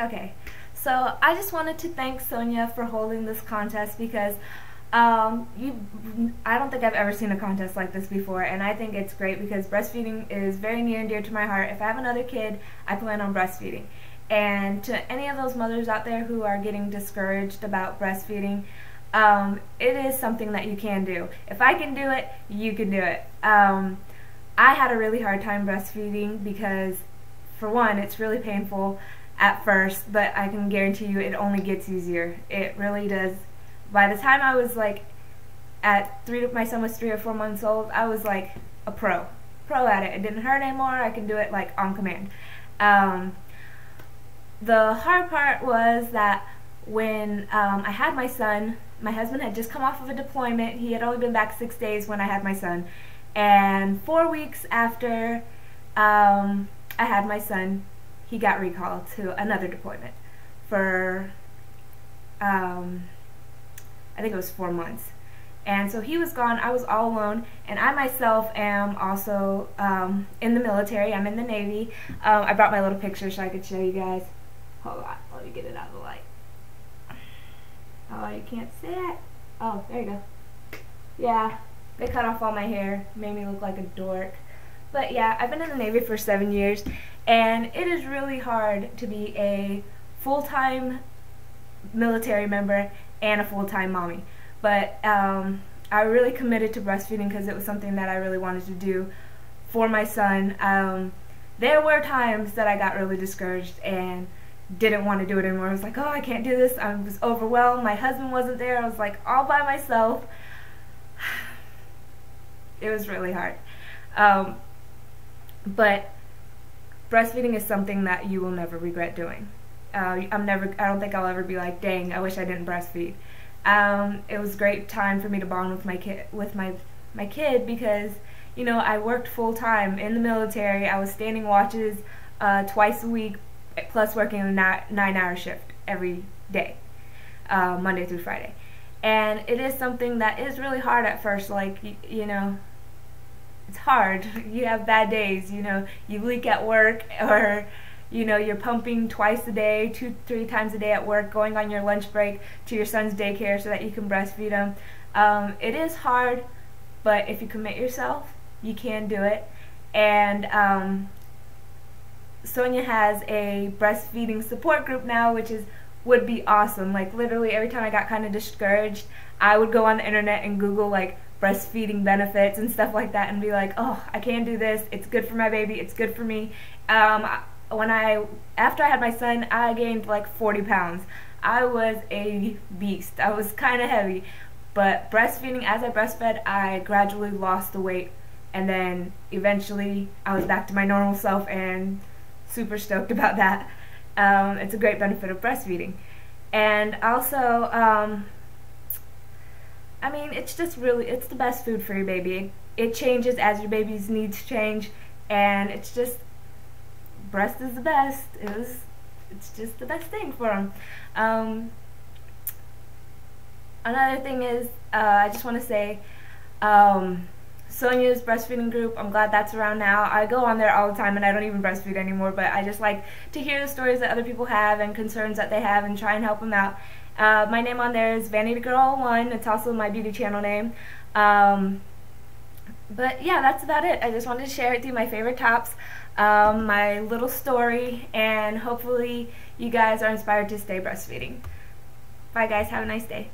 Okay, so I just wanted to thank Sonia for holding this contest because I don't think I've ever seen a contest like this before, and I think it's great because breastfeeding is very near and dear to my heart. If I have another kid, I plan on breastfeeding. And to any of those mothers out there who are getting discouraged about breastfeeding, it is something that you can do. If I can do it, you can do it. I had a really hard time breastfeeding because, for one, it's really painful at first, but I can guarantee you it only gets easier. It really does. By the time I was like my son was 3 or 4 months old, I was like a pro at it. It didn't hurt anymore. I can do it like on command. The hard part was that when I had my son, my husband had just come off of a deployment. He had only been back 6 days when I had my son, and 4 weeks after I had my son, he got recalled to another deployment for I think it was 4 months. And so he was gone, I was all alone, and I myself am also in the military. I'm in the Navy. I brought my little picture so I could show you guys. Hold on, let me get it out of the light. Oh, you can't see it? Oh, there you go. Yeah, they cut off all my hair, made me look like a dork. But yeah, I've been in the Navy for 7 years, and it is really hard to be a full-time military member and a full-time mommy. But I really committed to breastfeeding because it was something that I really wanted to do for my son. There were times that I got really discouraged and didn't want to do it anymore. I was like, oh, I can't do this. I was overwhelmed. My husband wasn't there. I was like all by myself. It was really hard. But breastfeeding is something that you will never regret doing. I don't think I'll ever be like, dang, I wish I didn't breastfeed. It was a great time for me to bond with my kid because, you know, I worked full time in the military. I was standing watches twice a week, plus working a 9-hour shift every day, Monday through Friday. And it is something that is really hard at first. Like, you know, it's hard. You have bad days. You know, you leak at work, or you know, you're pumping twice a day, 2-3 times a day at work, going on your lunch break to your son's daycare so that you can breastfeed him. It is hard, but if you commit yourself, you can do it. And Sonia has a breastfeeding support group now, which would be awesome. Like, literally every time I got kind of discouraged, I would go on the internet and Google like breastfeeding benefits and stuff like that and be like, oh, I can do this, it's good for my baby, it's good for me. After I had my son, I gained like 40 pounds. I was a beast. I was kind of heavy. But breastfeeding, as I breastfed, I gradually lost the weight, and then eventually I was back to my normal self, and super stoked about that. It's a great benefit of breastfeeding. And also, I mean, it's just really, it's the best food for your baby. It changes as your baby's needs change, and it's just, breast is the best. It's just the best thing for them. Another thing is, I just want to say, Sonia's breastfeeding group, I'm glad that's around now. I go on there all the time and I don't even breastfeed anymore, but I just like to hear the stories that other people have and concerns that they have and try and help them out. My name on there is VanityGirl01. It's also my beauty channel name. But yeah, that's about it. I just wanted to share with you my favorite tops, my little story, and hopefully you guys are inspired to stay breastfeeding. Bye guys, have a nice day.